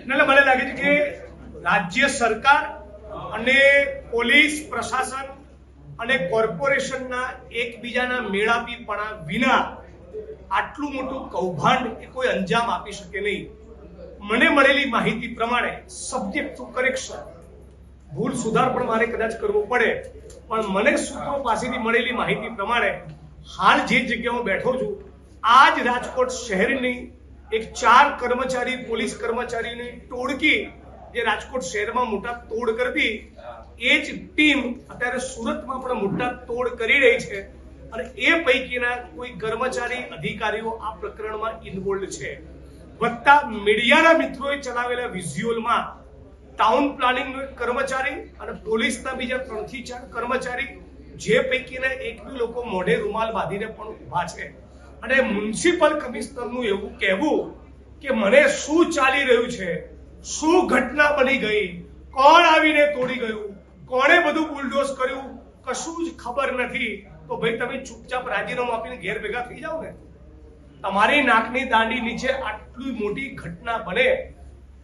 એટલે મને લાગે છે કે રાજ્ય સરકાર અને પોલીસ પ્રશાસન અને કોર્પોરેશનના એકબીજાના મેળાપીપણા વિના આટલું મોટું કૌભાંડ એ કોઈ અંજામ આપી શકે નહીં. મને મળેલી માહિતી પ્રમાણે સબ્જેક્ટ ટુ કરેક્શન, ભૂલ સુધાર પણ મારે કદાચ કરવો પડે, પણ મને સૂત્રો પાસેથી મળેલી માહિતી પ્રમાણે હાલ જે જગ્યાએ હું બેઠો છું આ જ રાજકોટ શહેરની એક 4 કર્મચારી પોલીસ કર્મચારીની ટોળકી જે રાજકોટ શહેરમાં મોટા તોડ કરતી એ જ ટીમ અત્યારે સુરતમાં પણ મોટા તોડ કરી રહી છે અને એ પૈકીના કોઈ કર્મચારી અધિકારીઓ આ પ્રકરણમાં ઇન્વોલ્વ છે. વત્તા મીડિયાના મિત્રોએ ચલાવેલા વિઝ્યુઅલમાં ટાઉન પ્લાનિંગનો એક કર્મચારી અને પોલીસના બીજા 3 થી 4 કર્મચારી જે પૈકીના એક બે લોકો મોઢે રૂમાલ બાંધીને પણ ઊભા છે અને મ્યુનિસિપલ કમિશનરનું એવું કહેવું કે મને શું ચાલી રહ્યું છે, શું ઘટના બની ગઈ, કોણ આવીને તોડી ગયું, કોણે બધું બુલડોઝ કર્યું, કશું જ ખબર નથી. તો ભાઈ તમે ચૂપચાપ રાજીનામું આપીને ઘેર ભેગા થઈ જાઓ ને. તમારી નાકની દાંડી નીચે આટલી મોટી ઘટના બને,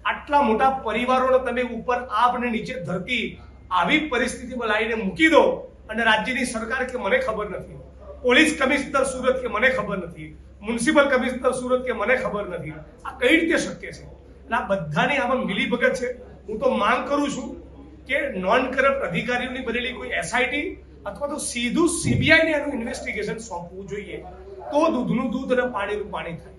આટલા મોટા પરિવારોને તમે ઉપર આબ ને નીચે ધરતી આવી પરિસ્થિતિમાં લાવીને મૂકી દો અને રાજ્યની સરકાર કે મને ખબર નથી, પોલીસ કમિશનર સુરત કે મને ખબર નથી, મ્યુનિસિપલ કમિશનર સુરત કે મને ખબર નથી. આ કઈ રીતે શક્ય છે? આ બધાની આમાં મિલીભગત છે. હું તો માંગ કરું છું કે નોન કરપ્ટ અધિકારીઓની બનેલી કોઈ એસઆઈટી અથવા તો સીધું સીબીઆઈને આનું ઇન્વેસ્ટિગેશન સોંપવું જોઈએ, તો દૂધનું દૂધ અને પાણીનું પાણી થાય.